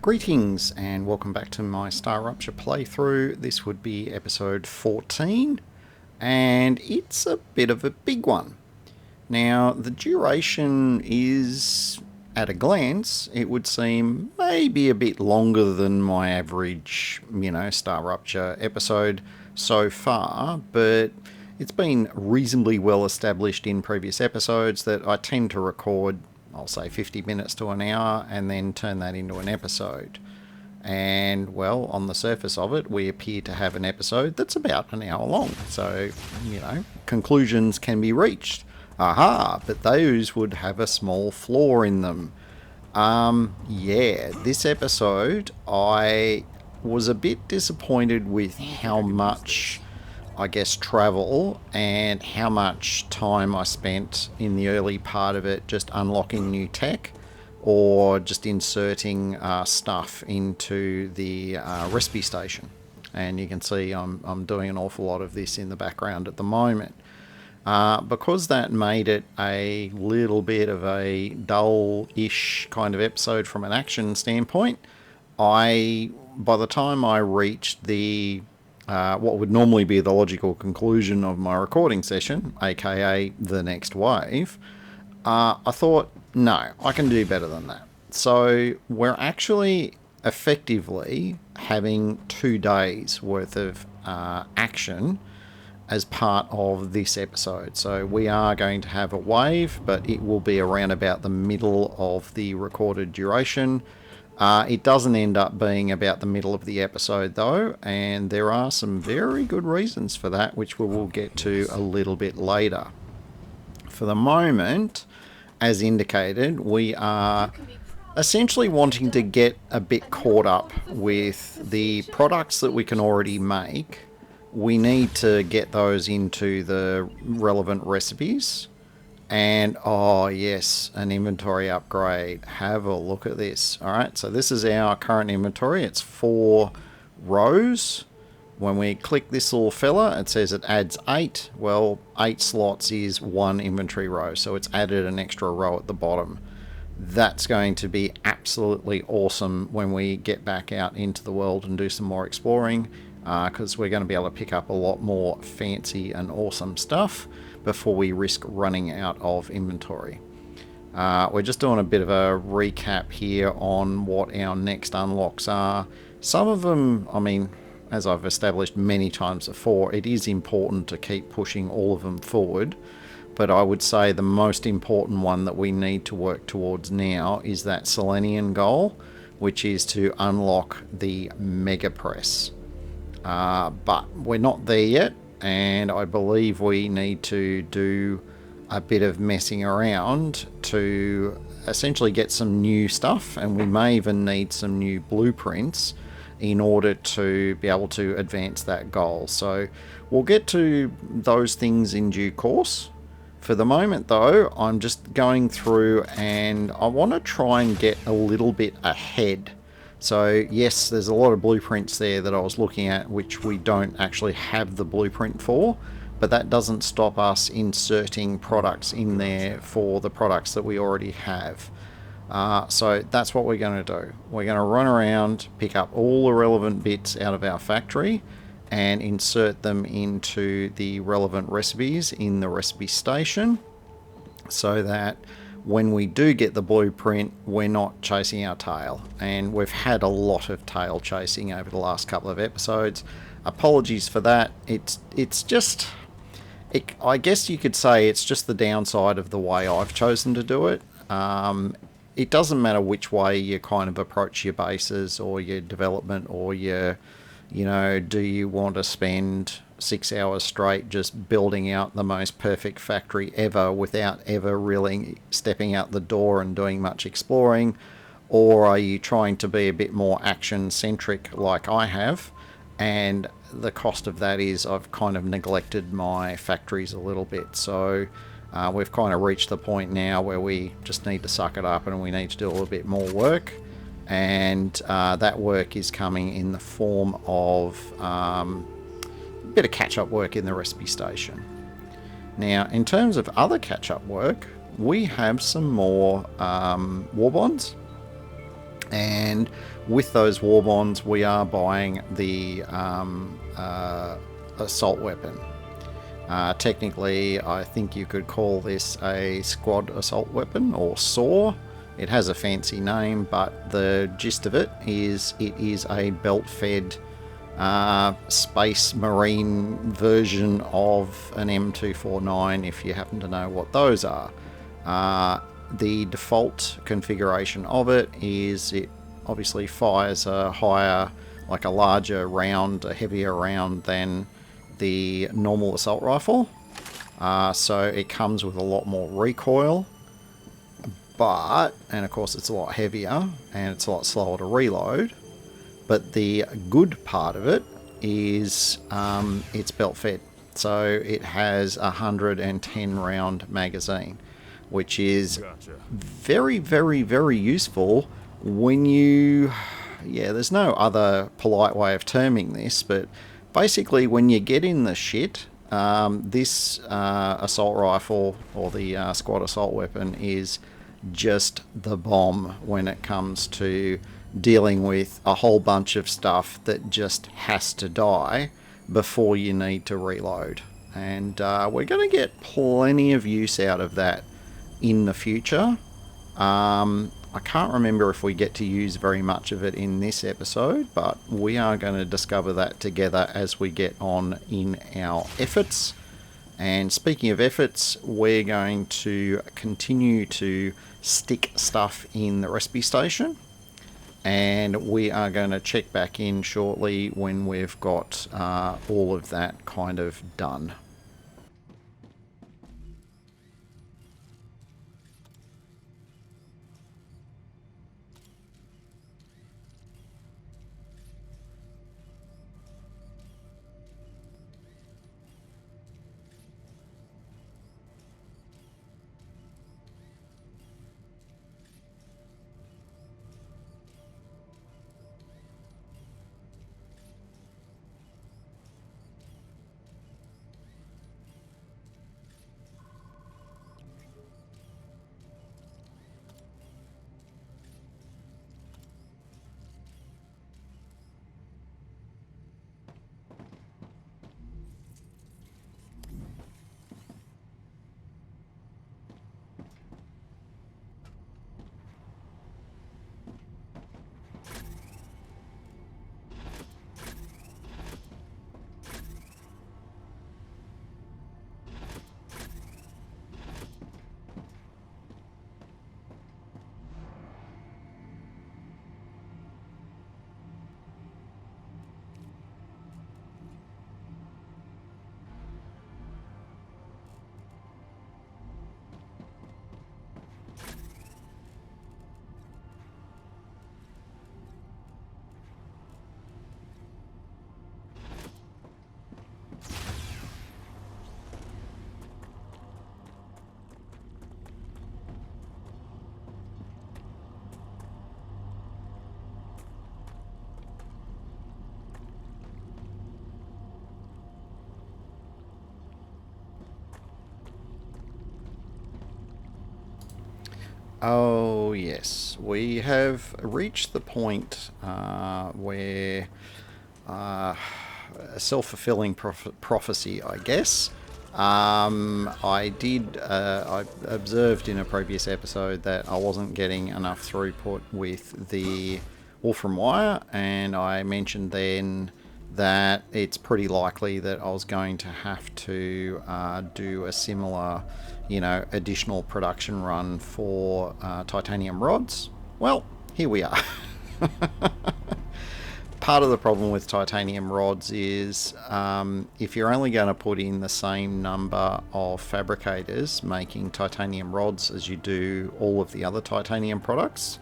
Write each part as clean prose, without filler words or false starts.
Greetings and welcome back to my StarRupture playthrough. This would be episode 14 and it's a bit of a big one. Now the duration is, at a glance, it would seem maybe a bit longer than my average, StarRupture episode so far, but it's been reasonably well established in previous episodes that I tend to record, I'll say 50 minutes to an hour, and then turn that into an episode. And, well, on the surface of it, we appear to have an episode that's about an hour long. So, conclusions can be reached. Aha, but those would have a small flaw in them. This episode, I was a bit disappointed with how much, travel and how much time I spent in the early part of it just unlocking new tech or just inserting stuff into the recipe station. And you can see I'm doing an awful lot of this in the background at the moment. Because that made it a little bit of a dull-ish kind of episode from an action standpoint, by the time I reached the what would normally be the logical conclusion of my recording session, aka the next wave, I thought, no, I can do better than that. So we're actually effectively having 2 days worth of action as part of this episode. So we are going to have a wave, but it will be around about the middle of the recorded duration. It doesn't end up being about the middle of the episode though, and there are some very good reasons for that, which we will get to a little bit later. For the moment, as indicated, we are essentially wanting to get a bit caught up with the products that we can already make. We need to get those into the relevant recipes. And, oh yes, an inventory upgrade. Have a look at this. Alright, so this is our current inventory. It's 4 rows. When we click this little fella, it says it adds 8. Well, 8 slots is 1 inventory row, so it's added an extra row at the bottom. That's going to be absolutely awesome when we get back out into the world and do some more exploring, because we're going to be able to pick up a lot more fancy and awesome stuff before we risk running out of inventory. We're just doing a bit of a recap here on what our next unlocks are. Some of them, as I've established many times before, it is important to keep pushing all of them forward, but I would say the most important one that we need to work towards now is that Selenium goal, which is to unlock the Mega Press. But we're not there yet, and I believe we need to do a bit of messing around to essentially get some new stuff, and we may even need some new blueprints in order to be able to advance that goal. So we'll get to those things in due course. For the moment though, I'm just going through and I want to try and get a little bit ahead. So yes, there's a lot of blueprints there that I was looking at which we don't actually have the blueprint for, but that doesn't stop us inserting products in there for the products that we already have. So that's what we're going to do. We're going to run around, pick up all the relevant bits out of our factory and insert them into the relevant recipes in the recipe station, so that when we do get the blueprint, we're not chasing our tail. And we've had a lot of tail chasing over the last couple of episodes. Apologies for that. It's just, I guess you could say it's just the downside of the way I've chosen to do it. It doesn't matter which way you kind of approach your bases or your development or your, do you want to spend 6 hours straight just building out the most perfect factory ever without ever really stepping out the door and doing much exploring, or are you trying to be a bit more action centric like I have? And the cost of that is I've kind of neglected my factories a little bit. So we've kind of reached the point now where we just need to suck it up and we need to do a little bit more work, and that work is coming in the form of bit of catch-up work in the recipe station. Now, in terms of other catch-up work, we have some more war bonds. And with those war bonds, we are buying the assault weapon. Technically, I think you could call this a squad assault weapon, or SAW. It has a fancy name, but the gist of it is a belt-fed space marine version of an M249, if you happen to know what those are. The default configuration of it is it obviously fires a higher, like a larger round, a heavier round than the normal assault rifle. So it comes with a lot more recoil, and of course it's a lot heavier and it's a lot slower to reload. But the good part of it is it's belt fed. So it has a 110 round magazine, which is very, very, very useful when you... Yeah, there's no other polite way of terming this, but basically when you get in the shit, this assault rifle, or the squad assault weapon, is just the bomb when it comes to dealing with a whole bunch of stuff that just has to die before you need to reload. And we're going to get plenty of use out of that in the future. I can't remember if we get to use very much of it in this episode, but we are going to discover that together as we get on in our efforts. And speaking of efforts, we're going to continue to stick stuff in the recipe station, and we are going to check back in shortly when we've got all of that kind of done. Oh yes, we have reached the point where a self-fulfilling prophecy, I guess. I observed in a previous episode that I wasn't getting enough throughput with the Wolfram wire, and I mentioned then that it's pretty likely that I was going to have to do a similar, additional production run for titanium rods. Well, here we are. Part of the problem with titanium rods is if you're only going to put in the same number of fabricators making titanium rods as you do all of the other titanium products,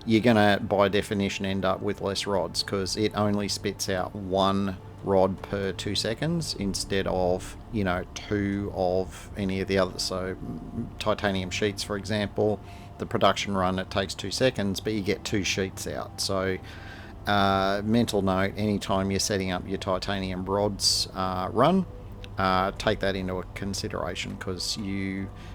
you're going to, by definition, end up with less rods, because it only spits out one rod per 2 seconds instead of, 2 of any of the others. So titanium sheets, for example, the production run, it takes 2 seconds, but you get 2 sheets out. So mental note, anytime you're setting up your titanium rods run, take that into consideration, because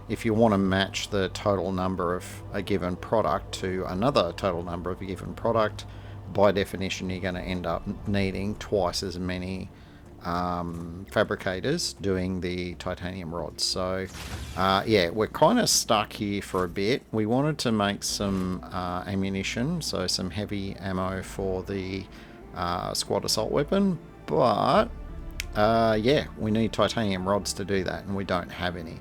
if you want to match the total number of a given product to another total number of a given product, by definition you're going to end up needing twice as many fabricators doing the titanium rods. So yeah, we're kind of stuck here for a bit. We wanted to make some ammunition, so some heavy ammo for the squad assault weapon, but yeah, we need titanium rods to do that, and we don't have any.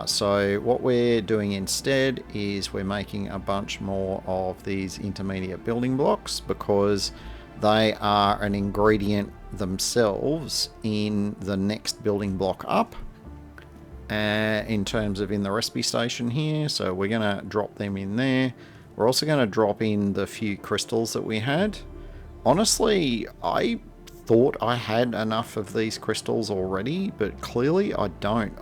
So what we're doing instead is we're making a bunch more of these intermediate building blocks, because they are an ingredient themselves in the next building block up, in terms of in the recipe station here. So we're going to drop them in there. We're also going to drop in the few crystals that we had. Honestly, I thought I had enough of these crystals already, but clearly I don't.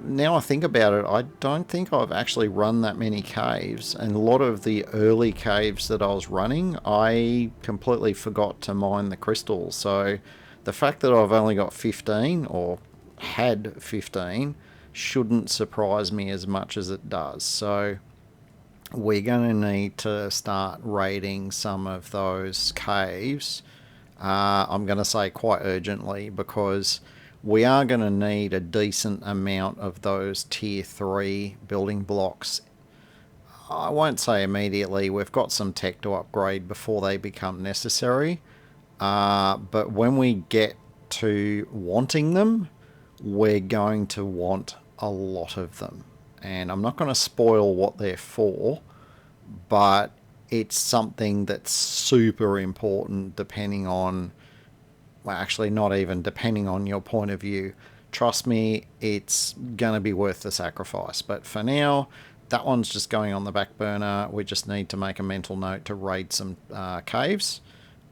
Now I think about it, I don't think I've actually run that many caves, and a lot of the early caves that I was running, I completely forgot to mine the crystals. So the fact that I've only got 15, or had 15, shouldn't surprise me as much as it does. So we're going to need to start raiding some of those caves. I'm going to say quite urgently, because we are going to need a decent amount of those tier 3 building blocks. I won't say immediately, we've got some tech to upgrade before they become necessary, but when we get to wanting them, we're going to want a lot of them. And I'm not going to spoil what they're for, but it's something that's super important depending on, well, actually not even depending on your point of view. Trust me, it's going to be worth the sacrifice. But for now, that one's just going on the back burner. We just need to make a mental note to raid some caves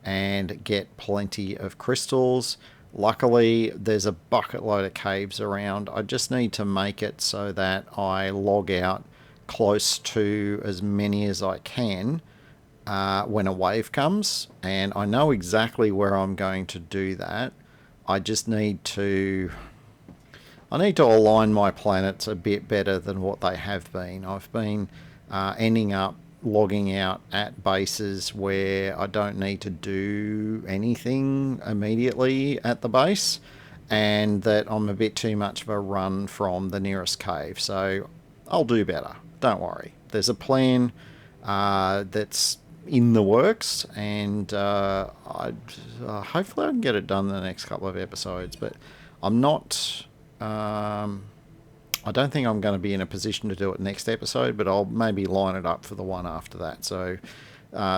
and get plenty of crystals. Luckily, there's a bucket load of caves around. I just need to make it so that I log out close to as many as I can when a wave comes, and I know exactly where I'm going to do that. I just need to align my planets a bit better than what they have been. I've been ending up logging out at bases where I don't need to do anything immediately at the base, and that I'm a bit too much of a run from the nearest cave. So I'll do better, don't worry. There's a plan that's in the works, and hopefully I can get it done in the next couple of episodes, but I'm not I don't think I'm going to be in a position to do it next episode, but I'll maybe line it up for the one after that. So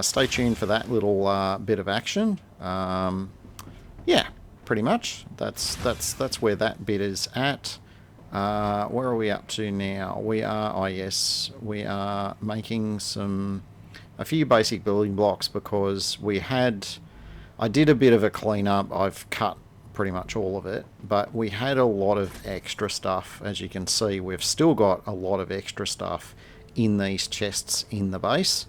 stay tuned for that little bit of action. Yeah, pretty much that's where that bit is at. Where are we up to now? We are, we are making a few basic building blocks, because I did a bit of a cleanup. I've cut pretty much all of it, but we had a lot of extra stuff. As you can see, we've still got a lot of extra stuff in these chests in the base,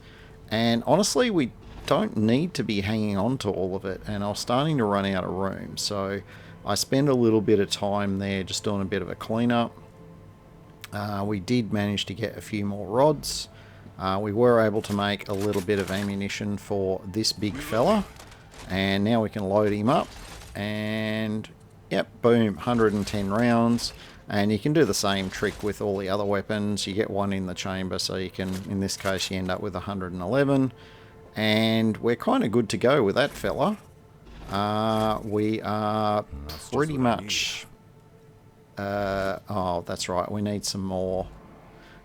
and honestly we don't need to be hanging on to all of it, and I was starting to run out of room, so I spent a little bit of time there just doing a bit of a cleanup. We did manage to get a few more rods. We were able to make a little bit of ammunition for this big fella, and now we can load him up, and yep, boom, 110 rounds. And you can do the same trick with all the other weapons. You get one in the chamber, so you can, in this case, you end up with 111, and we're kind of good to go with that fella. We are pretty much oh, that's right, we need some more.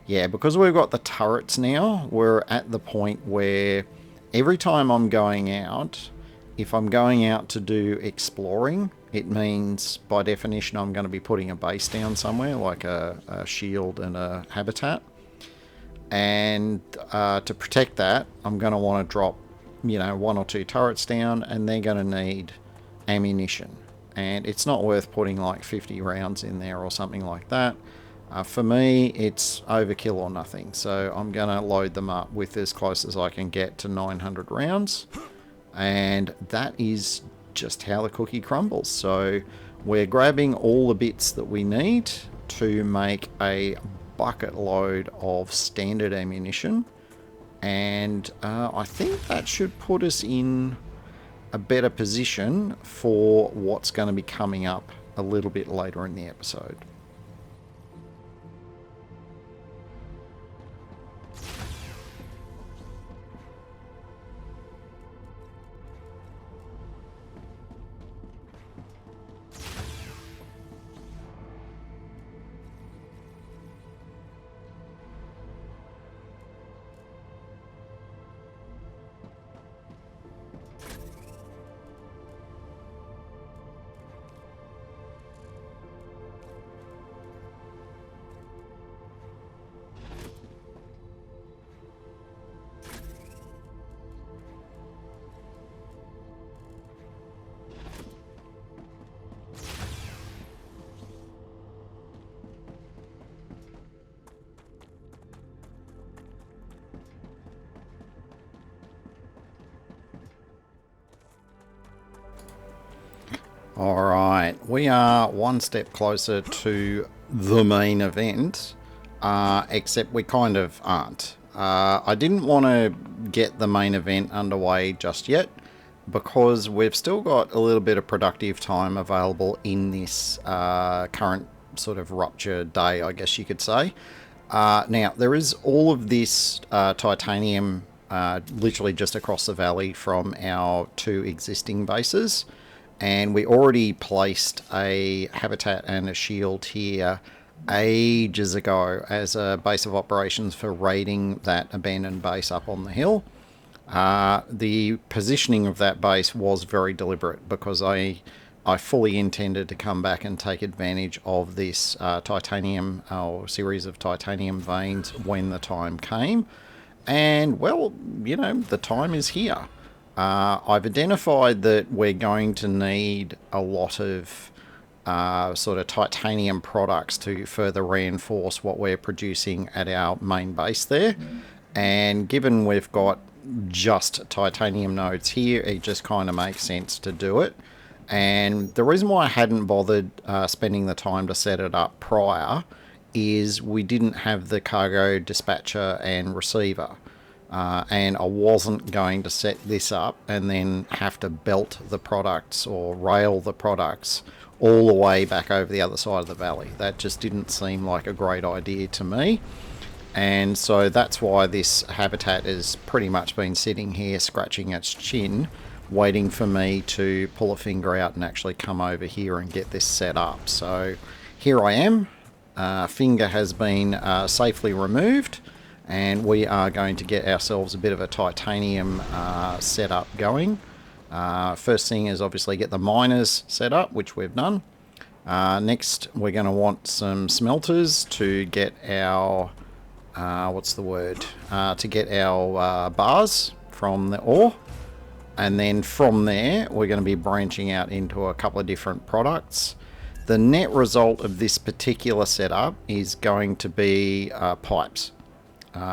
Yeah, because we've got the turrets now, we're at the point where every time I'm going out, if I'm going out to do exploring, it means by definition I'm going to be putting a base down somewhere, like a shield and a habitat. And to protect that, I'm going to want to drop, you know, 1 or 2 turrets down, and they're going to need ammunition. And it's not worth putting like 50 rounds in there or something like that. For me, it's overkill or nothing. So I'm going to load them up with as close as I can get to 900 rounds. And that is just how the cookie crumbles. So we're grabbing all the bits that we need to make a bucket load of standard ammunition, and I think that should put us in a better position for what's going to be coming up a little bit later in the episode. Alright, we are one step closer to the main event, except we kind of aren't. I didn't want to get the main event underway just yet, because we've still got a little bit of productive time available in this current sort of rupture day, I guess you could say. Now, there is all of this titanium literally just across the valley from our two existing bases. And we already placed a habitat and a shield here ages ago as a base of operations for raiding that abandoned base up on the hill. The positioning of that base was very deliberate because I fully intended to come back and take advantage of this titanium or series of titanium veins when the time came. And, well, you know, the time is here. I've identified that we're going to need a lot of sort of titanium products to further reinforce what we're producing at our main base there. And given we've got just titanium nodes here, it just kind of makes sense to do it. And the reason why I hadn't bothered spending the time to set it up prior is we didn't have the cargo dispatcher and receiver. And I wasn't going to set this up and then have to belt the products or rail the products all the way back over the other side of the valley. That just didn't seem like a great idea to me. And so that's why this habitat has pretty much been sitting here scratching its chin, waiting for me to pull a finger out and actually come over here and get this set up. So here I am. Finger has been safely removed. And we are going to get ourselves a bit of a titanium setup going. First thing is obviously get the miners set up, which we've done. Next, we're going to want some smelters to get our, to get our bars from the ore. And then from there, we're going to be branching out into a couple of different products. The net result of this particular setup is going to be pipes.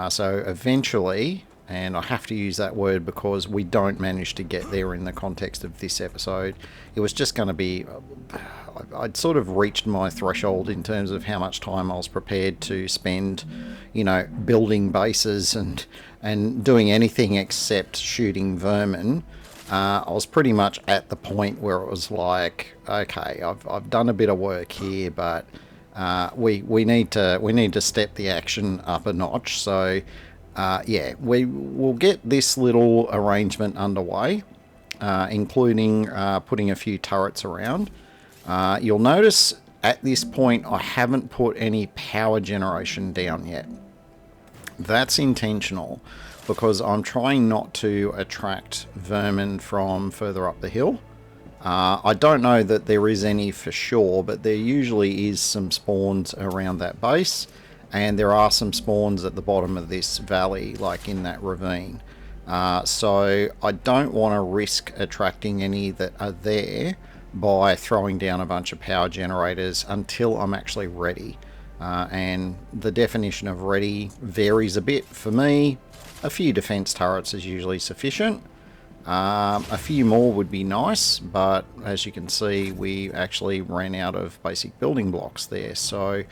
So eventually, and I have to use that word because we don't manage to get there in the context of this episode, it was just going to be, I'd sort of reached my threshold in terms of how much time I was prepared to spend, you know, building bases and doing anything except shooting vermin. I was pretty much at the point where it was like, okay, I've done a bit of work here, but we need to step the action up a notch. So yeah, we will get this little arrangement underway, including putting a few turrets around. You'll notice at this point I haven't put any power generation down yet. That's intentional because I'm trying not to attract vermin from further up the hill. I don't know that there is any for sure, but there usually is some spawns around that base, and there are some spawns at the bottom of this valley, like in that ravine. So I don't want to risk attracting any that are there by throwing down a bunch of power generators until I'm actually ready. And the definition of ready varies a bit. For me, a few defense turrets is usually sufficient. A few more would be nice, but as you can see, we actually ran out of basic building blocks there. So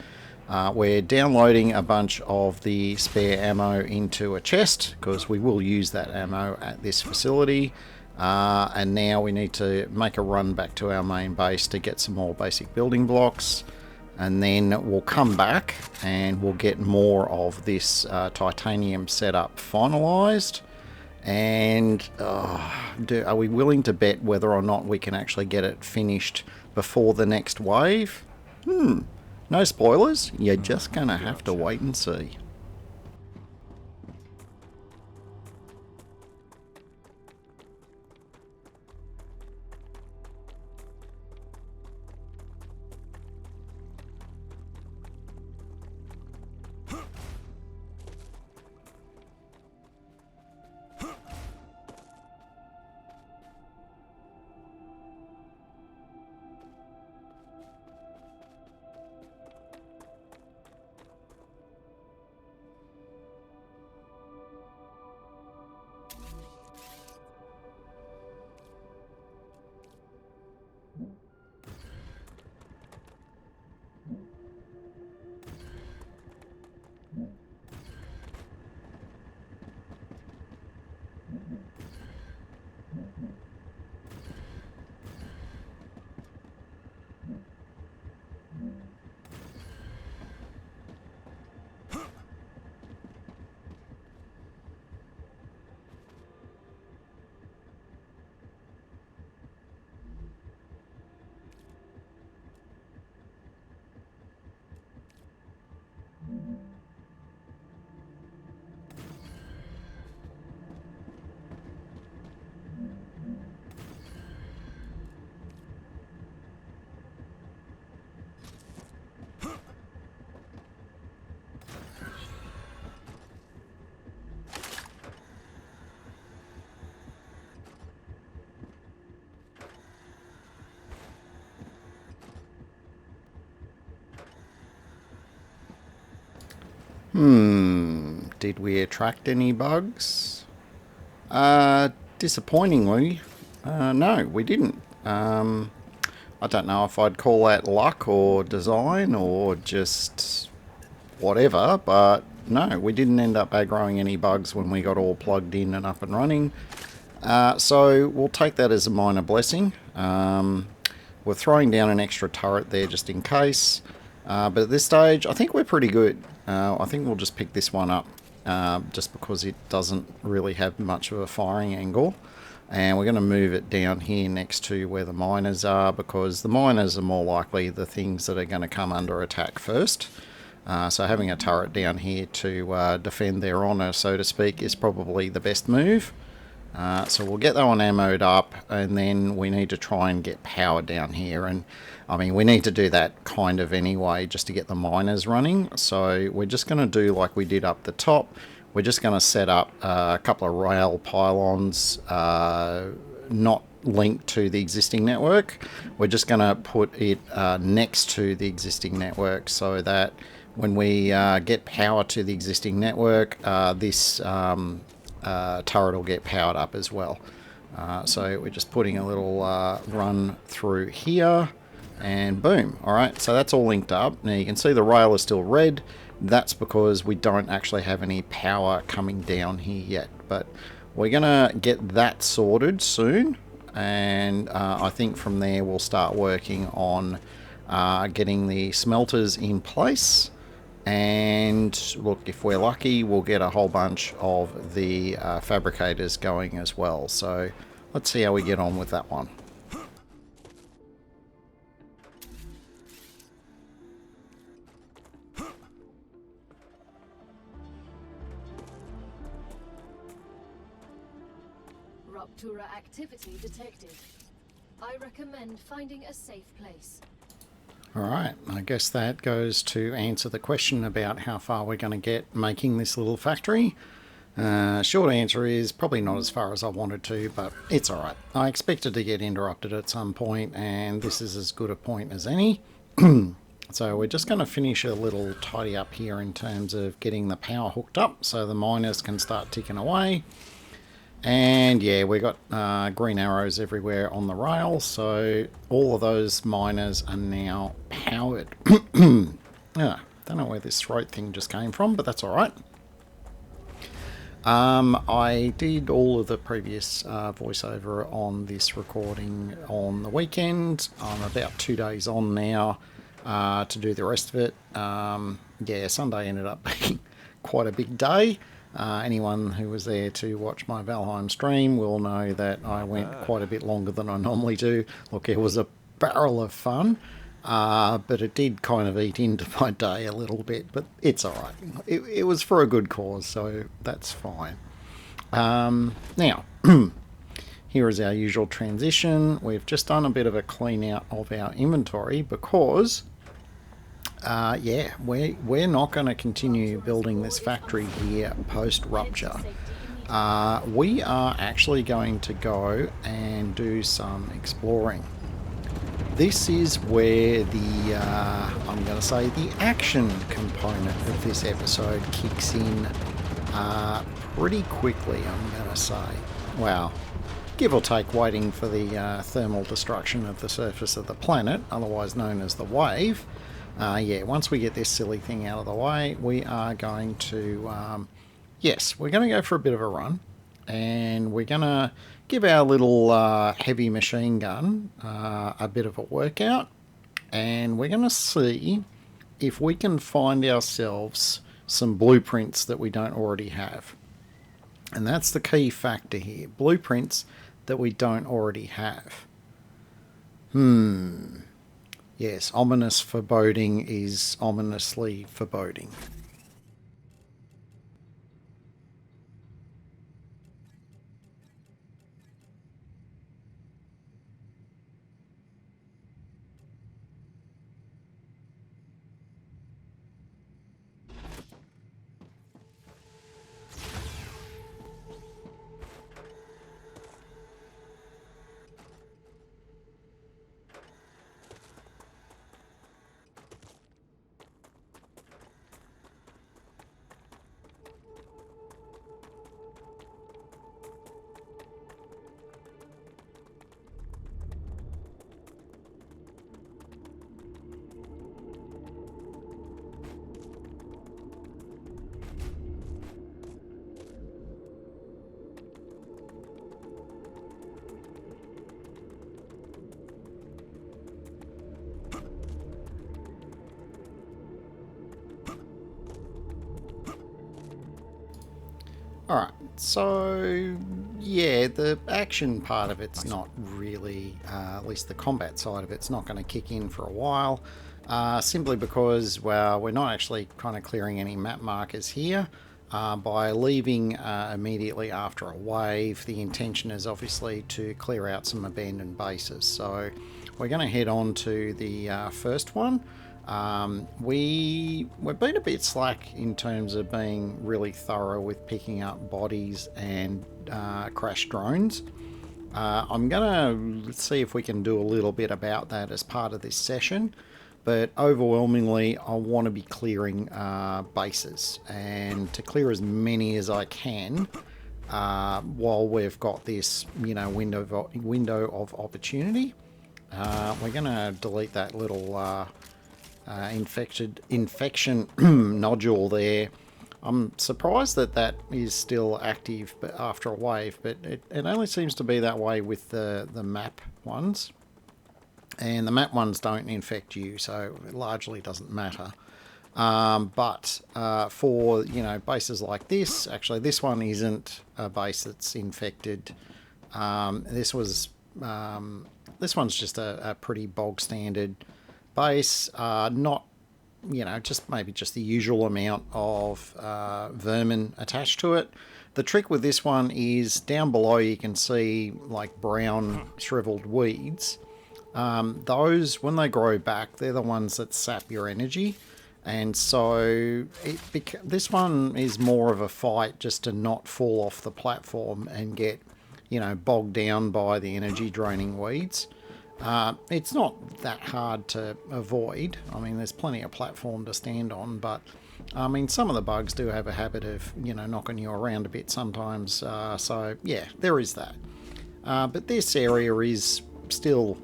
we're downloading a bunch of the spare ammo into a chest, because we will use that ammo at this facility. And now we need to make a run back to our main base to get some more basic building blocks. And then we'll come back and we'll get more of this titanium setup finalized. And are we willing to bet whether or not we can actually get it finished before the next wave? No spoilers. You're just going to have to wait and see. Did we attract any bugs? Disappointingly, no, we didn't. I don't know if I'd call that luck or design or just whatever, but no, we didn't end up aggroing any bugs when we got all plugged in and up and running. So we'll take that as a minor blessing. We're throwing down an extra turret there just in case. But at this stage, I think we're pretty good. I think we'll just pick this one up just because it doesn't really have much of a firing angle. And we're going to move it down here next to where the miners are, because the miners are more likely the things that are going to come under attack first. So having a turret down here to defend their honour, so to speak, is probably the best move. So we'll get that one ammoed up, and then we need to try and get power down here. And I mean, we need to do that kind of anyway, just to get the miners running. So we're just going to do like we did up the top. We're just going to set up a couple of rail pylons, not linked to the existing network. We're just going to put it next to the existing network, so that when we get power to the existing network, this turret will get powered up as well. So we're just putting a little run through here, and boom. Alright, so that's all linked up. Now you can see the rail is still red. That's because we don't actually have any power coming down here yet, but we're gonna get that sorted soon, and I think from there we'll start working on getting the smelters in place. And look, if we're lucky, we'll get a whole bunch of the fabricators going as well. So let's see how we get on with that one. Rupture activity detected. I recommend finding a safe place. Alright, I guess that goes to answer the question about how far we're going to get making this little factory. Short answer is probably not as far as I wanted to, but it's alright. I expected to get interrupted at some point, and this is as good a point as any. So we're just going to finish a little tidy up here in terms of getting the power hooked up so the miners can start ticking away. And yeah, we got green arrows everywhere on the rail, so all of those miners are now powered. Don't know where this throat thing just came from, but that's all right. I did all of the previous voiceover on this recording on the weekend. I'm about 2 days on now to do the rest of it. Yeah, Sunday ended up being quite a big day. Anyone who was there to watch my Valheim stream will know that I went quite a bit longer than I normally do. Look, it was a barrel of fun. But it did kind of eat into my day a little bit, but it's all right. It was for a good cause, so that's fine. Now, here is our usual transition. We've just done a bit of a clean out of our inventory because, yeah, we're not going to continue building this factory here post-rupture. We are actually going to go and do some exploring. This is where the, I'm going to say, the action component of this episode kicks in pretty quickly, I'm going to say. Well, give or take waiting for the thermal destruction of the surface of the planet, otherwise known as the wave. Yeah, once we get this silly thing out of the way, we are going to, yes, we're going to go for a bit of a run. And we're going to give our little heavy machine gun a bit of a workout. And we're going to see if we can find ourselves some blueprints that we don't already have. And that's the key factor here. Blueprints that we don't already have. Yes, ominous foreboding is ominously foreboding. Alright, so yeah, the action part of it's not really, at least the combat side of it's not going to kick in for a while, simply because, well, we're not actually kind of clearing any map markers here. By leaving immediately after a wave, the intention is obviously to clear out some abandoned bases. So we're going to head on to the first one. We've been a bit slack in terms of being really thorough with picking up bodies and crash drones. I'm going to see if we can do a little bit about that as part of this session, but overwhelmingly I want to be clearing bases, and to clear as many as I can while we've got this, you know, window of opportunity. We're going to delete that little infection nodule there. I'm surprised that that is still active but after a wave, but it only seems to be that way with the map ones. And the map ones don't infect you, so it largely doesn't matter. But for, you know, bases like this, actually this one isn't a base that's infected. This one's just a pretty bog standard base, not, you know, just maybe just the usual amount of vermin attached to it. The trick with this one is down below you can see like brown shriveled weeds. Those, when they grow back, they're the ones that sap your energy. And so this one is more of a fight just to not fall off the platform and get, you know, bogged down by the energy draining weeds. It's not that hard to avoid. I mean, there's plenty of platform to stand on, but I mean, some of the bugs do have a habit of, knocking you around a bit sometimes. So, yeah, there is that. But this area is still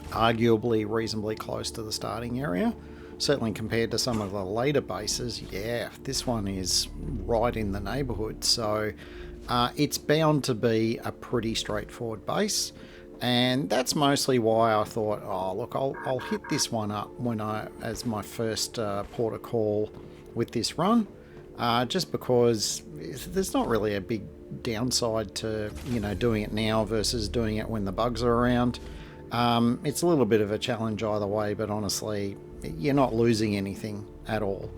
arguably reasonably close to the starting area. Certainly compared to some of the later bases, yeah, this one is right in the neighbourhood. So it's bound to be a pretty straightforward base. And that's mostly why I thought, oh, look, I'll hit this one up as my first port of call with this run. Just because there's not really a big downside to, doing it now versus doing it when the bugs are around. It's a little bit of a challenge either way, but honestly, you're not losing anything at all.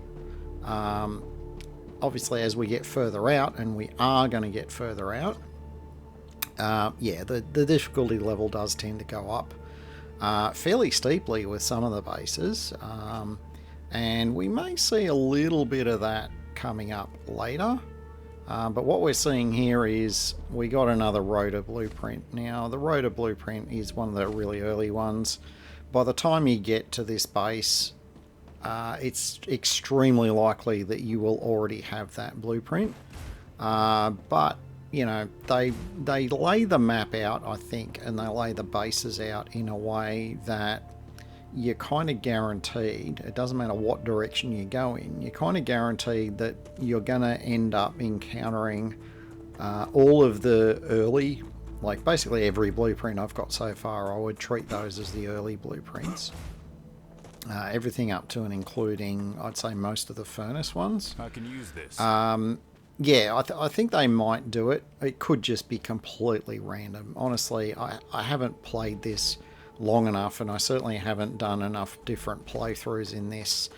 Obviously, as we get further out, and we are going to get further out, the difficulty level does tend to go up fairly steeply with some of the bases, and we may see a little bit of that coming up later. But what we're seeing here is we got another rotor blueprint. Now, the rotor blueprint is one of the really early ones. By the time you get to this base, it's extremely likely that you will already have that blueprint. But, they lay the map out, I think, and they lay the bases out in a way that you're kind of guaranteed, it doesn't matter what direction you go in, you're kind of guaranteed that you're going to end up encountering all of the early, like basically every blueprint I've got so far, I would treat those as the early blueprints. Everything up to and including, I'd say, most of the furnace ones. I can use this. I think they might do it. It could just be completely random. Honestly, I haven't played this long enough, and I certainly haven't done enough different playthroughs in this,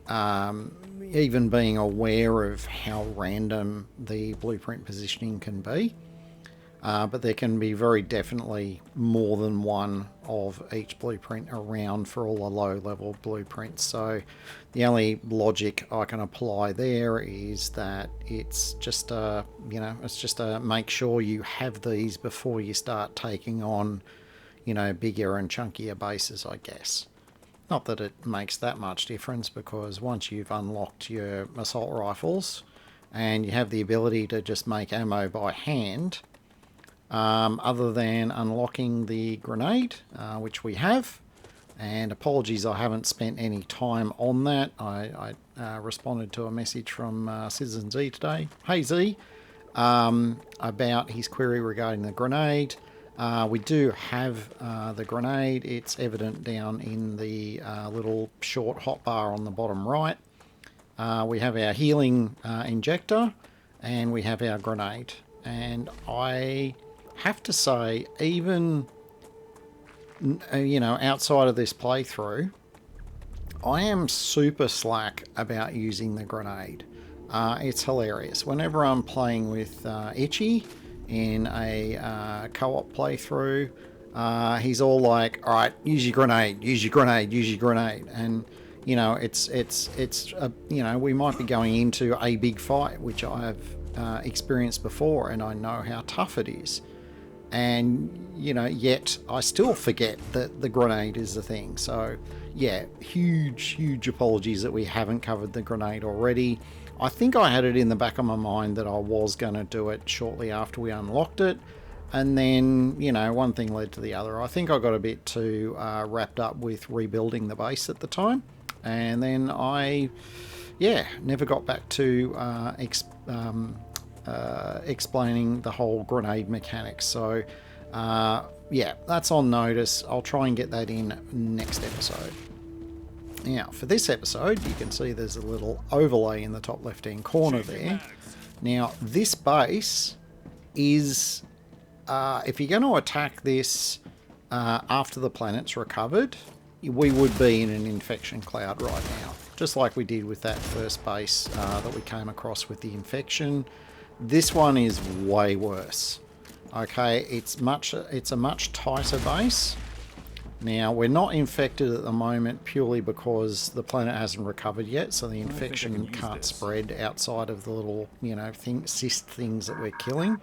even being aware of how random the blueprint positioning can be. But there can be very definitely more than one of each blueprint around for all the low level blueprints. So the only logic I can apply there is that it's just make sure you have these before you start taking on, bigger and chunkier bases, I guess. Not that it makes that much difference, because once you've unlocked your assault rifles and you have the ability to just make ammo by hand, other than unlocking the grenade, which we have, and apologies I haven't spent any time on that. I responded to a message from Citizen Z today, hey Z, about his query regarding the grenade. We do have the grenade. It's evident down in the little short hotbar on the bottom right. We have our healing injector, and we have our grenade. And I have to say, even outside of this playthrough, I am super slack about using the grenade. It's hilarious. Whenever I'm playing with Itchy in a co-op playthrough, he's all like, all right, use your grenade, use your grenade, use your grenade. And we might be going into a big fight, which I have experienced before, and I know how tough it is. And yet I still forget that the grenade is the thing. So yeah, huge apologies that we haven't covered the grenade already. I think I had it in the back of my mind that I was going to do it shortly after we unlocked it, and then one thing led to the other. I think I got a bit too wrapped up with rebuilding the base at the time, and then I never got back to explaining the whole grenade mechanics. So that's on notice. I'll try and get that in next episode. Now, for this episode, you can see there's a little overlay in the top left-hand corner there. Now, this base is, if you're going to attack this after the planet's recovered, we would be in an infection cloud right now, just like we did with that first base that we came across with the infection. This one is way worse. Okay, it's a much tighter base. Now, we're not infected at the moment purely because the planet hasn't recovered yet, so the infection can't spread outside of the little, cyst things that we're killing.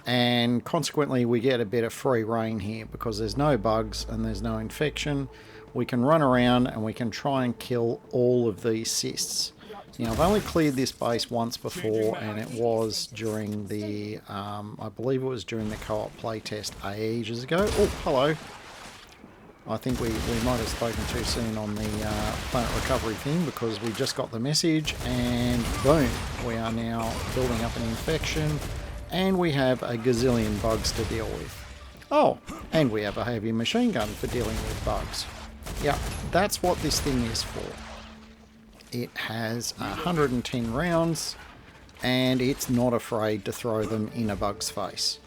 And consequently, we get a bit of free reign here because there's no bugs and there's no infection. We can run around and we can try and kill all of these cysts. Now, I've only cleared this base once before, and it was during the, I believe it was during the co-op playtest ages ago. Oh, hello. I think we might have spoken too soon on the planet recovery thing, because we just got the message, and boom, we are now building up an infection, and we have a gazillion bugs to deal with. Oh, and we have a heavy machine gun for dealing with bugs. Yeah, that's what this thing is for. It has 110 rounds, and it's not afraid to throw them in a bug's face.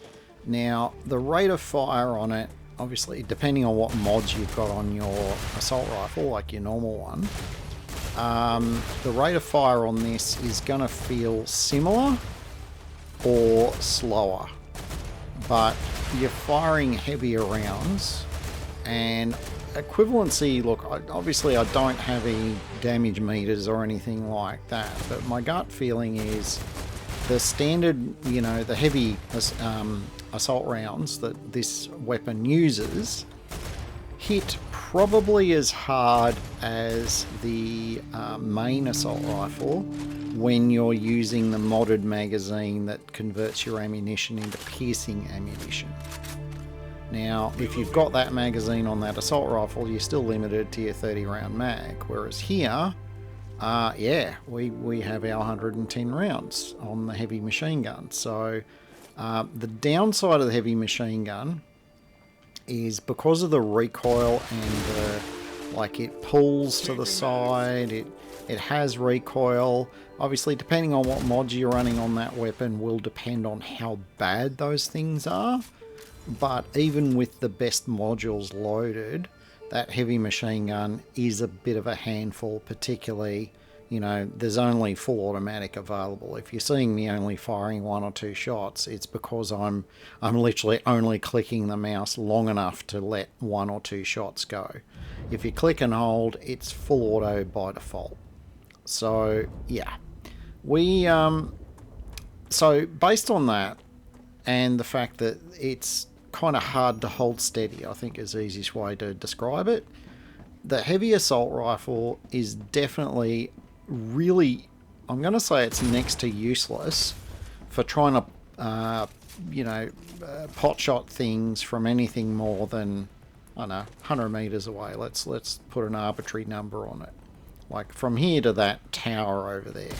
Now, the rate of fire on it, obviously, depending on what mods you've got on your assault rifle, like your normal one, the rate of fire on this is going to feel similar or slower. But you're firing heavier rounds, and equivalency, look, obviously I don't have any damage meters or anything like that, but my gut feeling is the standard, you know, the heavy assault rounds that this weapon uses hit probably as hard as the main assault rifle when you're using the modded magazine that converts your ammunition into piercing ammunition. Now, if you've got that magazine on that assault rifle, you're still limited to your 30 round mag, whereas here, yeah, we have our 110 rounds on the heavy machine gun. So the downside of the heavy machine gun is because of the recoil and the, like, it pulls to the side, it has recoil. Obviously, depending on what mods you're running on that weapon will depend on how bad those things are. But even with the best modules loaded, that heavy machine gun is a bit of a handful, particularly, you know, there's only full automatic available. If you're seeing me only firing 1 or 2 shots, it's because I'm literally only clicking the mouse long enough to let 1 or 2 shots go. If you click and hold, it's full auto by default. So, yeah. So based on that, and the fact that it's kind of hard to hold steady, I think is the easiest way to describe it. The heavy assault rifle is definitely really, I'm going to say it's next to useless for trying to, you know, pot shot things from anything more than, I don't know, 100 meters away. Let's put an arbitrary number on it. Like from here to that tower over there.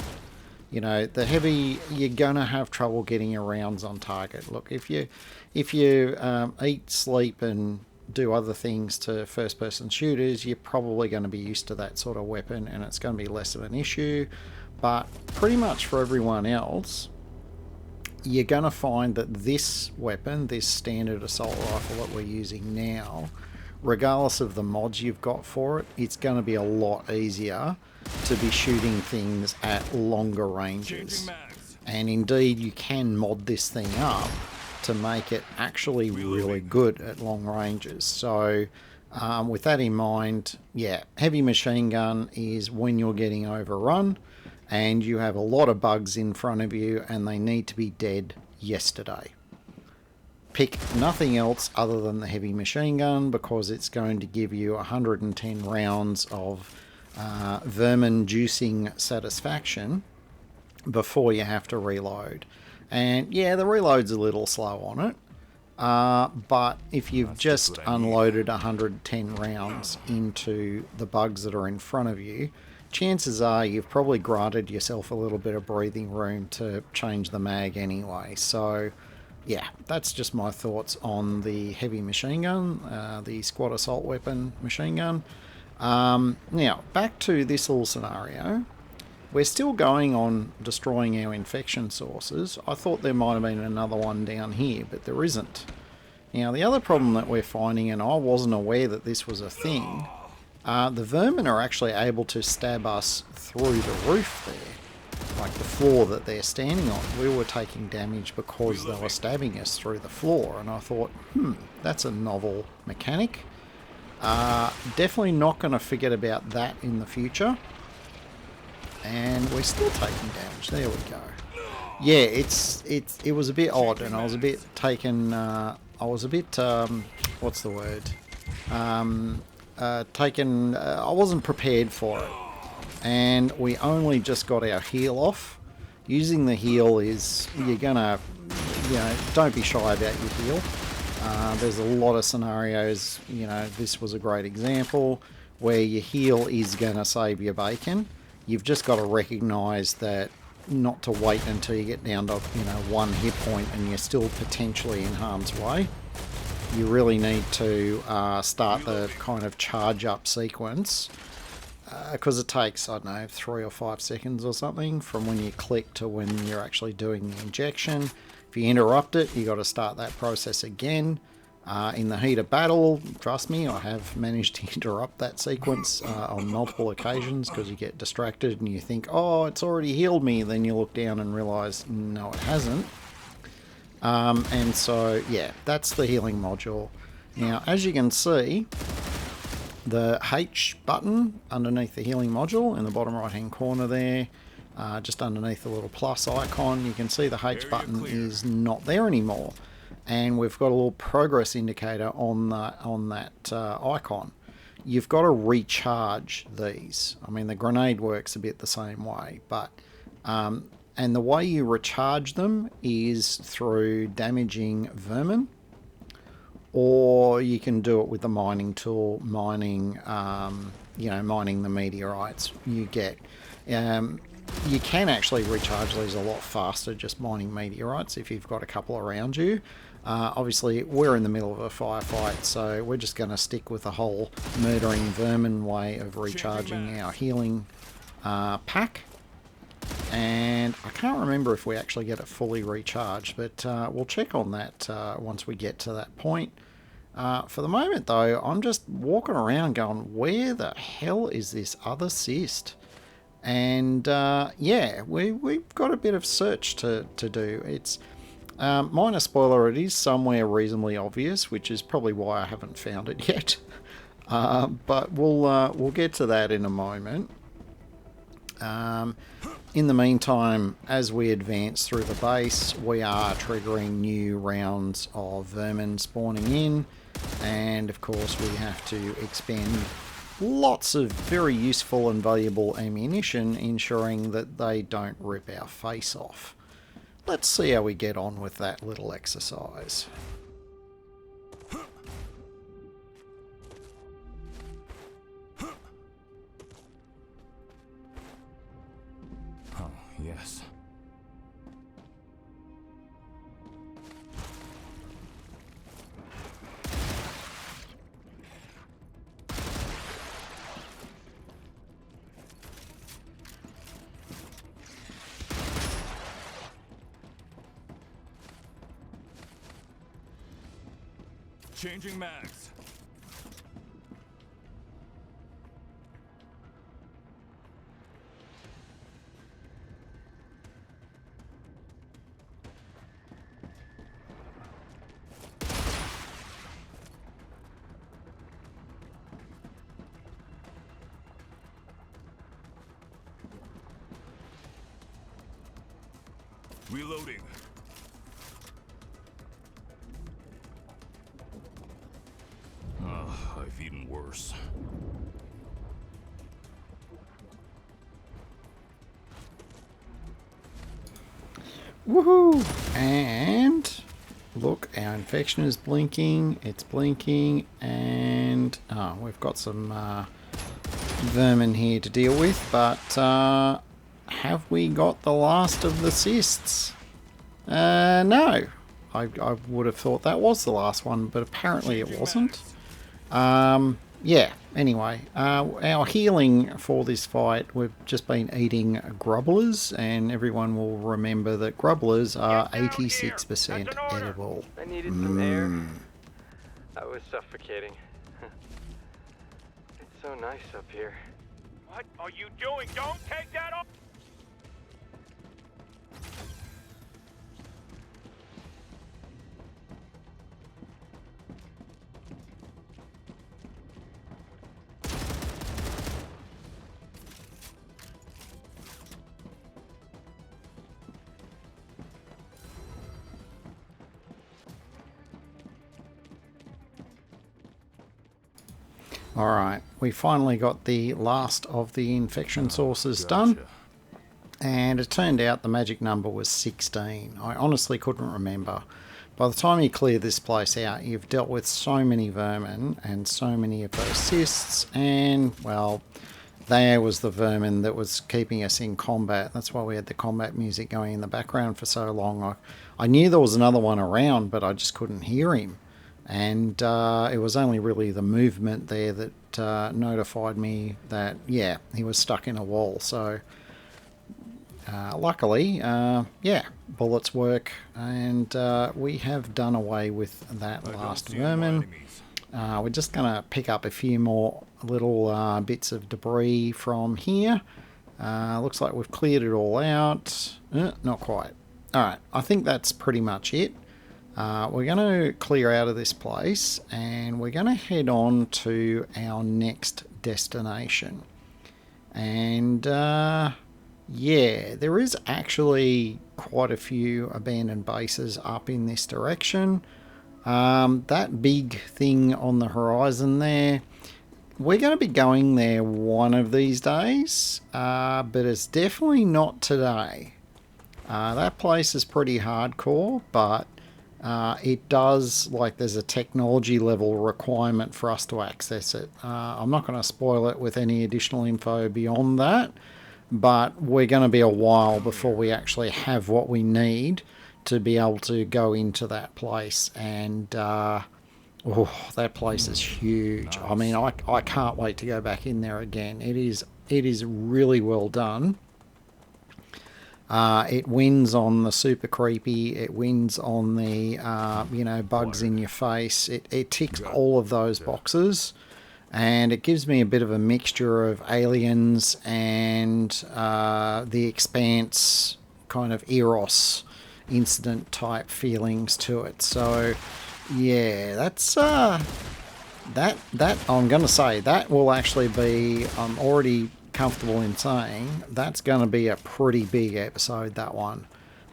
You know, the heavy, you're going to have trouble getting your rounds on target. Look, if you eat, sleep, and do other things to first-person shooters, you're probably going to be used to that sort of weapon, and it's going to be less of an issue. But pretty much for everyone else, you're going to find that this weapon, this standard assault rifle that we're using now, regardless of the mods you've got for it, it's going to be a lot easier to be shooting things at longer ranges. And indeed, you can mod this thing up to make it actually really good at long ranges. So with that in mind, yeah, heavy machine gun is when you're getting overrun and you have a lot of bugs in front of you and they need to be dead yesterday. Pick nothing else other than the heavy machine gun, because it's going to give you 110 rounds of vermin juicing satisfaction before you have to reload. And yeah, the reload's a little slow on it, but if you've just unloaded 110 rounds into the bugs that are in front of you, chances are you've probably granted yourself a little bit of breathing room to change the mag anyway. So yeah, that's just my thoughts on the heavy machine gun, the squad assault weapon machine gun. Now, back to this little scenario. We're still going on destroying our infection sources. I thought there might have been another one down here, but there isn't. Now, the other problem that we're finding, and I wasn't aware that this was a thing, the vermin are actually able to stab us through the roof there. Like the floor that they're standing on. We were taking damage because they were stabbing us through the floor, and I thought, that's a novel mechanic. Definitely not going to forget about that in the future. And we're still taking damage. There we go. Yeah, it was a bit odd, and I was a bit taken. I was a bit what's the word? Taken. I wasn't prepared for it. and we only just got our heal off. Using the heal is, you're gonna, don't be shy about your heal. There's a lot of scenarios, this was a great example, where your heal is gonna save your bacon. You've just got to recognise that, not to wait until you get down to, 1 hit point and you're still potentially in harm's way. You really need to start the kind of charge up sequence, because it takes, I don't know, 3 or 5 seconds or something from when you click to when you're actually doing the injection. If you interrupt it, you got to start that process again. In the heat of battle, trust me, I have managed to interrupt that sequence on multiple occasions, because you get distracted and you think, oh, it's already healed me. Then you look down and realise, no, it hasn't. And so, yeah, that's the healing module. Now, as you can see, the H button underneath the healing module in the bottom right hand corner there, just underneath the little plus icon, you can see the H button is not there anymore. And we've got a little progress indicator on that icon. You've got to recharge these. I mean, the grenade works a bit the same way, but and the way you recharge them is through damaging vermin, or you can do it with the mining tool, mining the meteorites. You can actually recharge these a lot faster just mining meteorites if you've got a couple around you. Obviously, we're in the middle of a firefight, so we're just going to stick with the whole murdering vermin way of recharging our healing pack. And I can't remember if we actually get it fully recharged, but we'll check on that once we get to that point. For the moment, though, I'm just walking around going, where the hell is this other cyst? And yeah, we've got a bit of search to do. It's minor spoiler, it is somewhere reasonably obvious, which is probably why I haven't found it yet. But we'll get to that in a moment. In the meantime, as we advance through the base, we are triggering new rounds of vermin spawning in, and of course we have to expend lots of very useful and valuable ammunition, ensuring that they don't rip our face off. Let's see how we get on with that little exercise. Yes. Changing mags. Reloading. I've eaten worse. Woohoo! And look, our infection is blinking. It's blinking, and we've got some vermin here to deal with. But have we got the last of the cysts? No. I would have thought that was the last one, but apparently it wasn't. Yeah, anyway, our healing for this fight, we've just been eating grubblers, and everyone will remember that grubblers are 86% edible. I needed some air. I was suffocating. It's so nice up here. What are you doing? Don't take that off! Alright, we finally got the last of the infection sources done. Gotcha. And it turned out the magic number was 16. I honestly couldn't remember. By the time you clear this place out, you've dealt with so many vermin and so many of those cysts, and, well, there was the vermin that was keeping us in combat. That's why we had the combat music going in the background for so long. I knew there was another one around, but I just couldn't hear him. And it was only really the movement there that notified me that, yeah, he was stuck in a wall. So luckily, yeah, bullets work, and we have done away with that last vermin. We're just going to pick up a few more little bits of debris from here. Looks like we've cleared it all out. Not quite. Alright, I think that's pretty much it. We're going to clear out of this place, and we're going to head on to our next destination. And yeah, there is actually quite a few abandoned bases up in this direction. That big thing on the horizon there, we're going to be going there one of these days, but it's definitely not today. That place is pretty hardcore, but it does, like, there's a technology level requirement for us to access it. I'm not going to spoil it with any additional info beyond that, but we're going to be a while before we actually have what we need to be able to go into that place. And oh, that place is huge. I mean, I can't wait to go back in there again. It is really well done. It wins on the super creepy. It wins on the you know, bugs in your face. It ticks all of those boxes, and it gives me a bit of a mixture of Aliens and The Expanse, kind of Eros incident type feelings to it. So yeah, that's that I'm gonna say that will actually be, I'm already comfortable in saying that's going to be a pretty big episode, that one.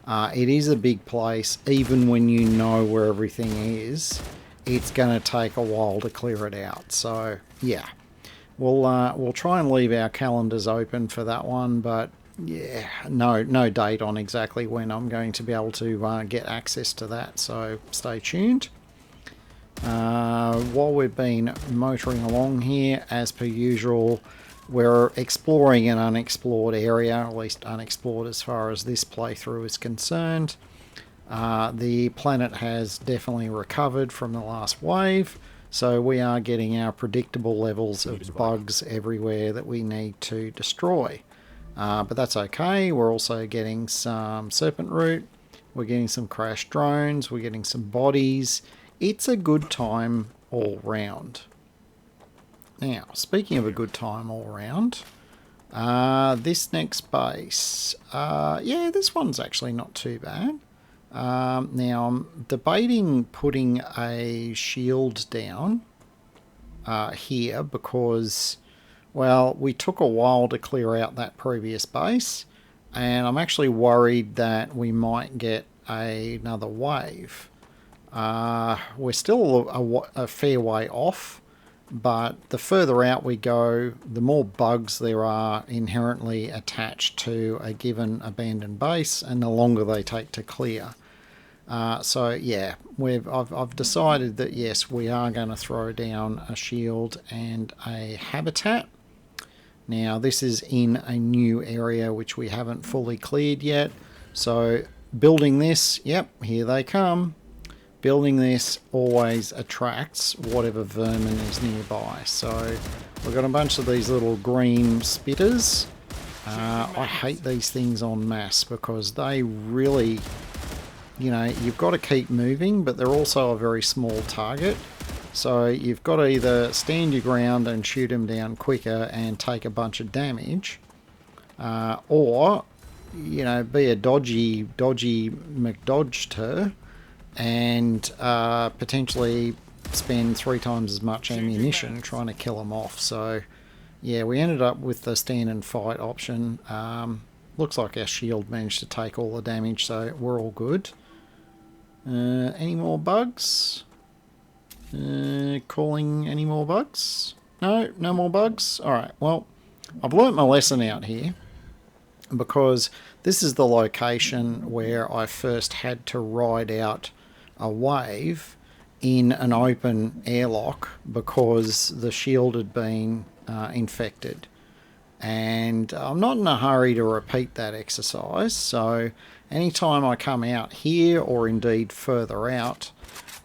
It is a big place. Even when you know where everything is, it's going to take a while to clear it out. So yeah, we'll try and leave our calendars open for that one, but yeah, no date on exactly when I'm going to be able to get access to that, so stay tuned. While we've been motoring along here, as per usual, we're exploring an unexplored area, at least unexplored as far as this playthrough is concerned. The planet has definitely recovered from the last wave, so we are getting our predictable levels of bugs everywhere that we need to destroy. But that's okay. We're also getting some serpent root, we're getting some crashed drones, we're getting some bodies. It's a good time all round. Now, speaking of a good time all round, this next base, yeah, this one's actually not too bad. Now, I'm debating putting a shield down here because, well, we took a while to clear out that previous base, and I'm actually worried that we might get another wave. We're still a fair way off, but the further out we go, the more bugs there are inherently attached to a given abandoned base, and the longer they take to clear. So yeah, I've decided that yes, we are going to throw down a shield and a habitat. Now this is in a new area which we haven't fully cleared yet, so building this, yep, here they come. Building this always attracts whatever vermin is nearby. So we've got a bunch of these little green spitters. I hate these things en masse because they really, you know, you've got to keep moving, but they're also a very small target. So you've got to either stand your ground and shoot them down quicker and take a bunch of damage, or, you know, be a dodgy McDodger and potentially spend 3 times as much ammunition trying to kill them off. So yeah, we ended up with the stand and fight option. Looks like our shield managed to take all the damage, so we're all good. Any more bugs? Calling any more bugs? No? No more bugs? Alright, well, I've learnt my lesson out here, because this is the location where I first had to ride out a wave in an open airlock because the shield had been infected. And I'm not in a hurry to repeat that exercise, so anytime I come out here, or indeed further out,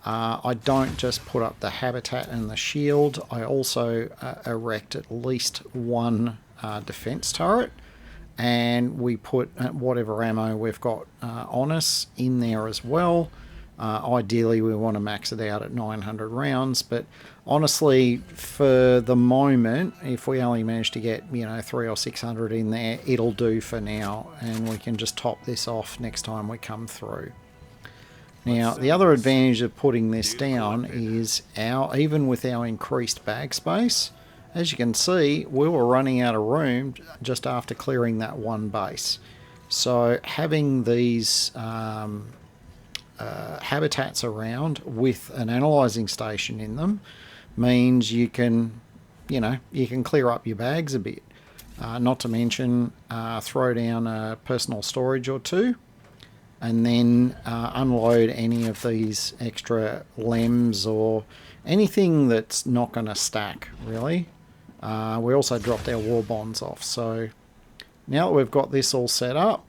I don't just put up the habitat and the shield. I also erect at least one defense turret, and we put whatever ammo we've got on us in there as well. Ideally we want to max it out at 900 rounds, but honestly, for the moment, if we only manage to get 300 or 600 in there, it'll do for now, and we can just top this off next time we come through. Now, the other advantage of putting this down is even with our increased bag space, as you can see, we were running out of room just after clearing that one base. So having these habitats around with an analyzing station in them means you can clear up your bags a bit. Not to mention throw down a personal storage or two, and then unload any of these extra lems or anything that's not going to stack, really. We also dropped our war bonds off. So now that we've got this all set up,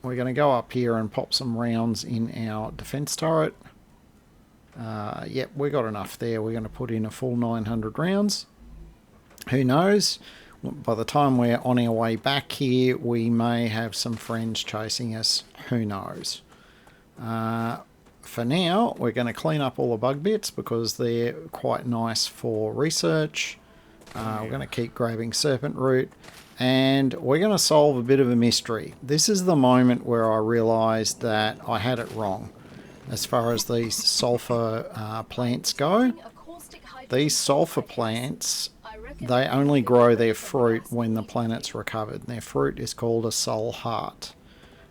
we're going to go up here and pop some rounds in our defense turret. Yep, we got enough there. We're going to put in a full 900 rounds. Who knows? By the time we're on our way back here, we may have some friends chasing us. Who knows? For now, we're going to clean up all the bug bits because they're quite nice for research. We're going to keep grabbing serpent root. And we're going to solve a bit of a mystery. This is the moment where I realised that I had it wrong as far as these sulfur plants go. These sulfur plants, they only grow their fruit when the planet's recovered. Their fruit is called a soul heart.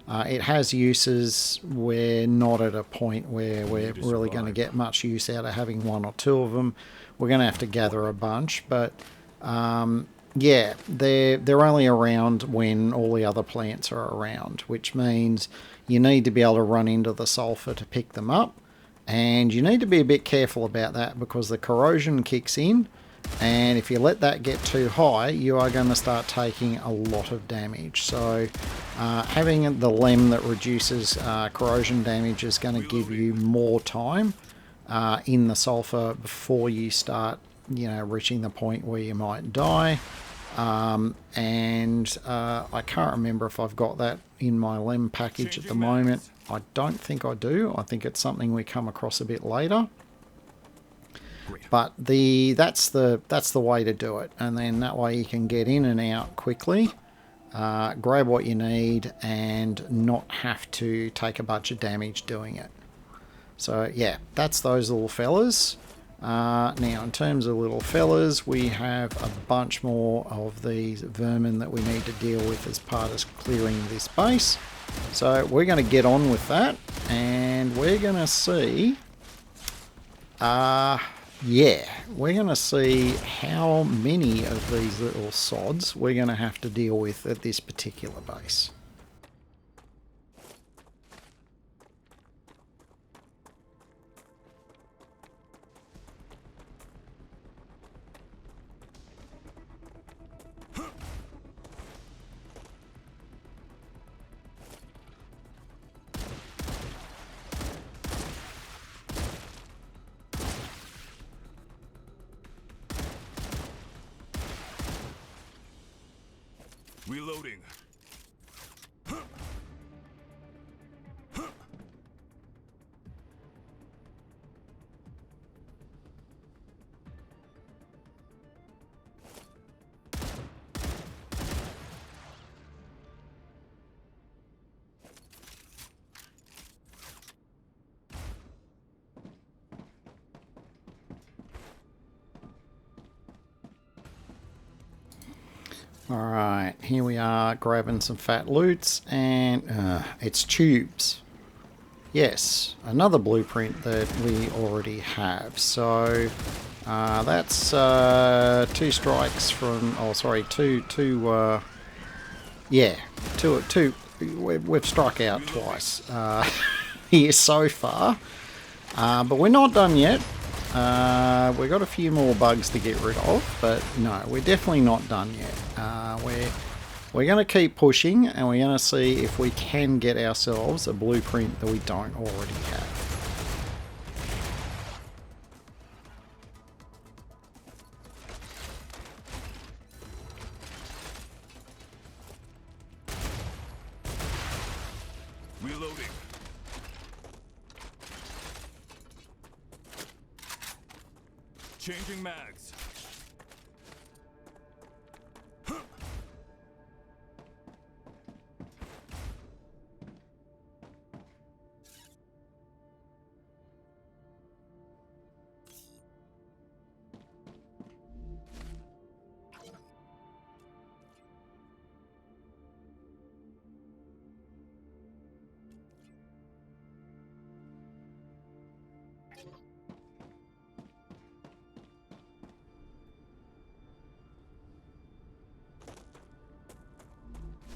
It has uses. We're not at a point where we're really going to get much use out of having one or two of them. We're going to have to gather a bunch, but yeah, they're only around when all the other plants are around, which means you need to be able to run into the sulfur to pick them up, and you need to be a bit careful about that because the corrosion kicks in, and if you let that get too high, you are going to start taking a lot of damage. So having the lem that reduces corrosion damage is going to give you more time in the sulfur before you start reaching the point where you might die. I can't remember if I've got that in my lem package at the moment. I don't think I do. I think it's something we come across a bit later. But that's the way to do it, and then that way you can get in and out quickly, grab what you need, and not have to take a bunch of damage doing it. So yeah, that's those little fellas. Now, in terms of little fellas, we have a bunch more of these vermin that we need to deal with as part of clearing this base. So we're going to get on with that, and we're going to see... yeah, we're going to see how many of these little sods we're going to have to deal with at this particular base. Reloading. Alright, here we are grabbing some fat loots, and it's tubes. Yes, another blueprint that we already have. So That's 2 strikes from... Oh, sorry, yeah, two. We've struck out twice here so far. But we're not done yet. We've got a few more bugs to get rid of, but no, we're definitely not done yet. We're going to keep pushing, and we're going to see if we can get ourselves a blueprint that we don't already have. Reloading. Changing mags.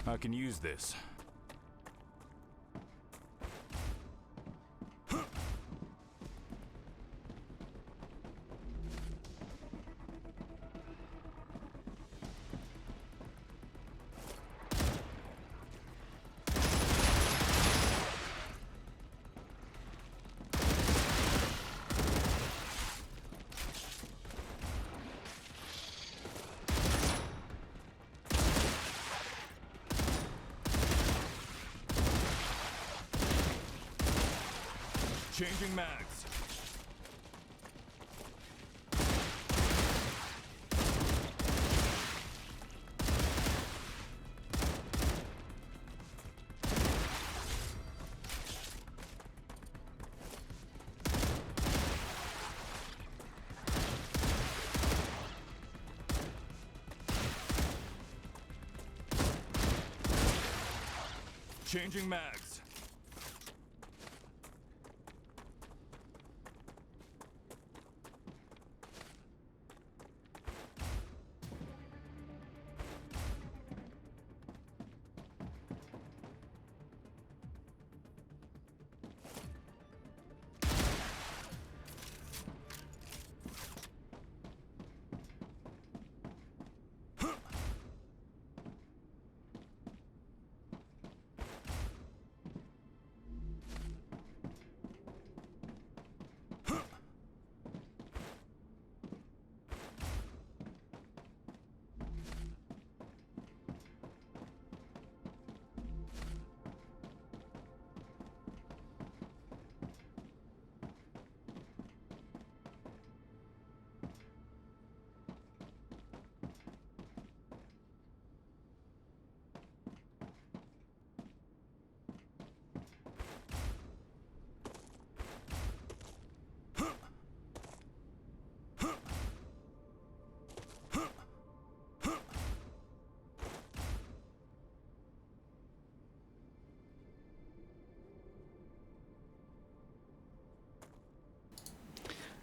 I can use this. Changing mags. Changing mags.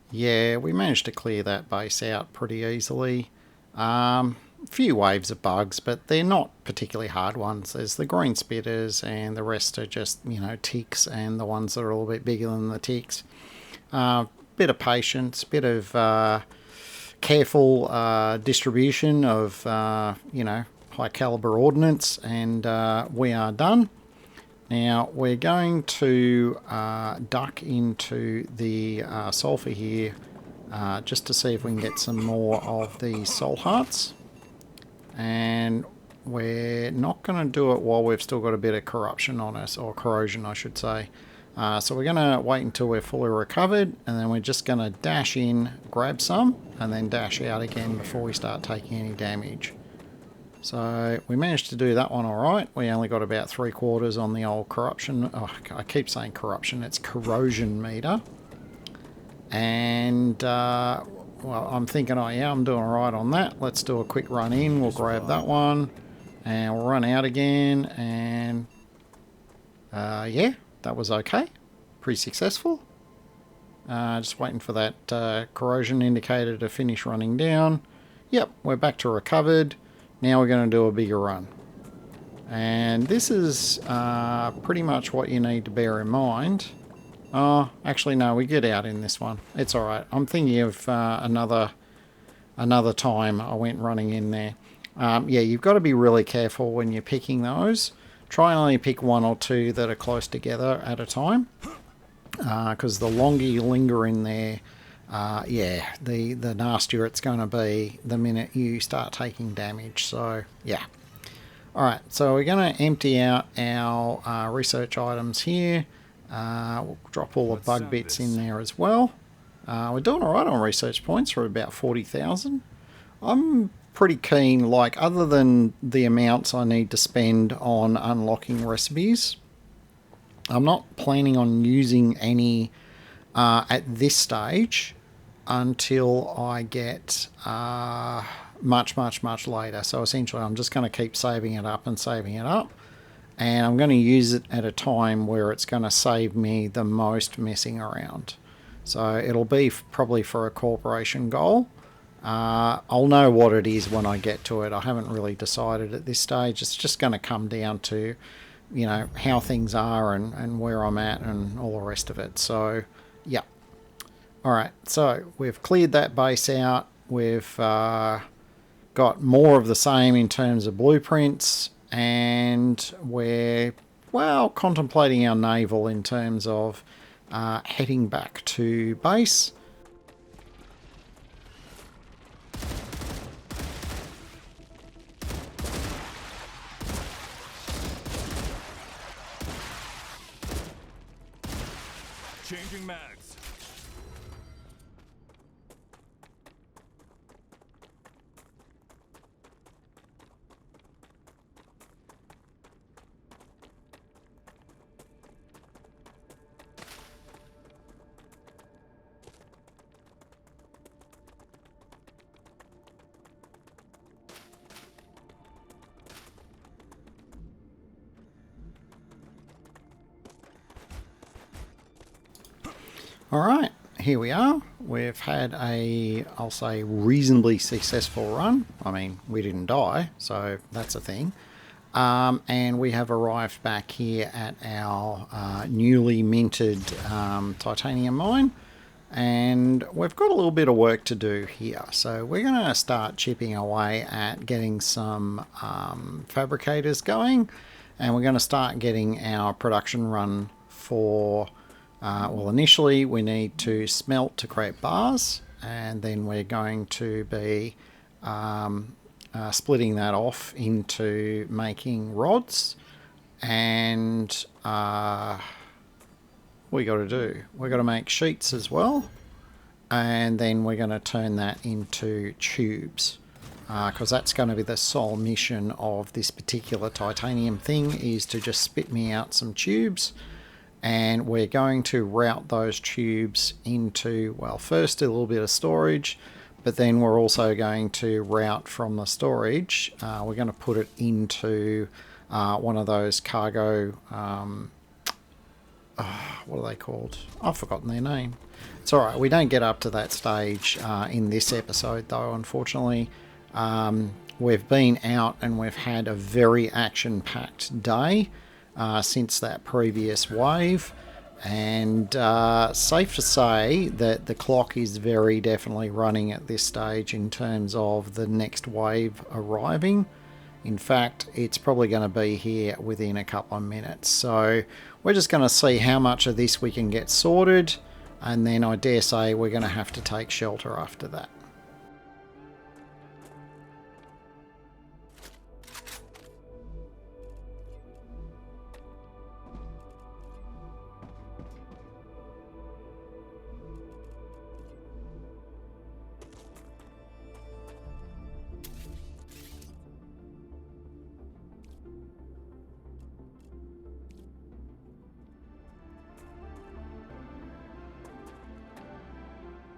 Yeah, we managed to clear that base out pretty easily. Few waves of bugs, but they're not particularly hard ones. There's the green spitters, and the rest are just, you know, ticks, and the ones that are a little bit bigger than the ticks. Bit of patience, bit of careful distribution of, you know, high caliber ordnance, and we are done. Now we're going to duck into the sulfur here just to see if we can get some more of the soul hearts. And we're not going to do it while we've still got a bit of corruption on us, or corrosion I should say. So we're going to wait until we're fully recovered, and then we're just going to dash in, grab some, and then dash out again before we start taking any damage. So we managed to do that one alright. We only got about 3/4 on the old corruption. Oh, I keep saying corruption, it's corrosion meter. And, well, I'm thinking, oh yeah, I'm doing alright on that. Let's do a quick run in. We'll grab that one. And we'll run out again. And, yeah, that was okay. Pretty successful. Just waiting for that corrosion indicator to finish running down. Yep, we're back to recovered. Now we're going to do a bigger run. And this is pretty much what you need to bear in mind. Oh, actually no, we get out in this one. It's alright. I'm thinking of another time I went running in there. Yeah, you've got to be really careful when you're picking those. Try and only pick one or two that are close together at a time. Because the longer you linger in there, yeah, the nastier it's going to be the minute you start taking damage. So, yeah. Alright, so we're going to empty out our research items here. We'll drop all the bug bits in there as well. We're doing alright on research points. We're about 40,000. I'm pretty keen, like, other than the amounts I need to spend on unlocking recipes, I'm not planning on using any at this stage until I get much later. So essentially I'm just going to keep saving it up and saving it up, and I'm going to use it at a time where it's going to save me the most messing around. So it'll be probably for a corporation goal. I'll know what it is when I get to it. I haven't really decided at this stage. It's just going to come down to, you know, how things are and where I'm at and all the rest of it. So, yeah. Alright, so we've cleared that base out. We've got more of the same in terms of blueprints, and we're, well, contemplating our naval in terms of heading back to base. Changing mags. Alright, here we are. We've had a, I'll say, reasonably successful run. I mean, we didn't die, so that's a thing. And we have arrived back here at our newly minted titanium mine. And we've got a little bit of work to do here. So we're going to start chipping away at getting some fabricators going. And we're going to start getting our production run for... well, initially we need to smelt to create bars, and then we're going to be splitting that off into making rods. And what we got to do? We've got to make sheets as well, and then we're going to turn that into tubes, because that's going to be the sole mission of this particular titanium thing, is to just spit me out some tubes. And we're going to route those tubes into, well, first a little bit of storage, but then we're also going to route from the storage, we're going to put it into one of those cargo, what are they called? I've forgotten their name. It's alright, we don't get up to that stage in this episode though, unfortunately. We've been out and we've had a very action-packed day. Since that previous wave, and safe to say that the clock is very definitely running at this stage in terms of the next wave arriving. In fact, it's probably going to be here within a couple of minutes, so we're just going to see how much of this we can get sorted, and then I dare say we're going to have to take shelter after that.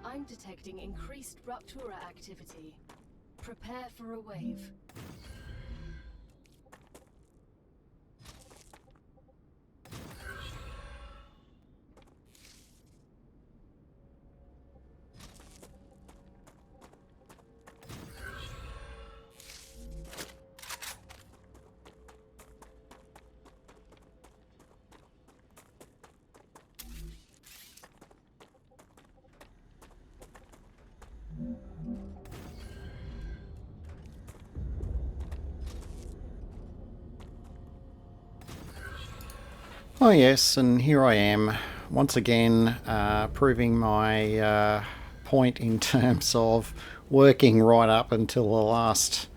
I'm detecting increased Ruptura activity. Prepare for a wave. Oh yes, and here I am once again proving my point in terms of working right up until the last,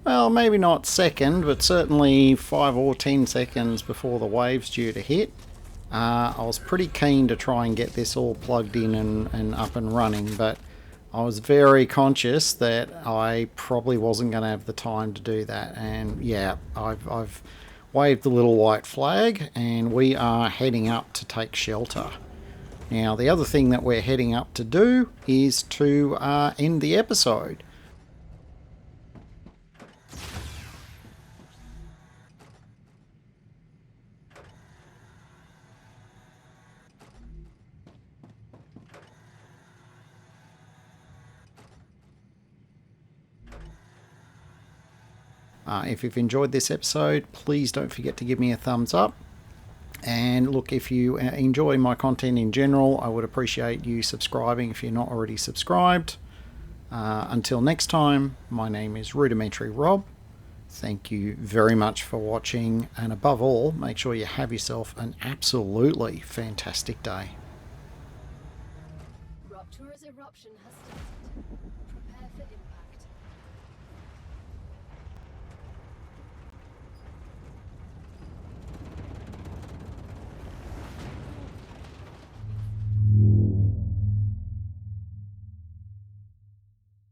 well, maybe not second, but certainly 5 or 10 seconds before the wave's due to hit. I was pretty keen to try and get this all plugged in and up and running, but I was very conscious that I probably wasn't going to have the time to do that. And yeah, I've waved the little white flag and we are heading up to take shelter. Now, the other thing that we're heading up to do is to end the episode. If you've enjoyed this episode, please don't forget to give me a thumbs up. And look, if you enjoy my content in general, I would appreciate you subscribing if you're not already subscribed. Until next time, my name is Rudimentary Rob. Thank you very much for watching, and above all, make sure you have yourself an absolutely fantastic day. Rupture's eruption has started. Prepare for impact.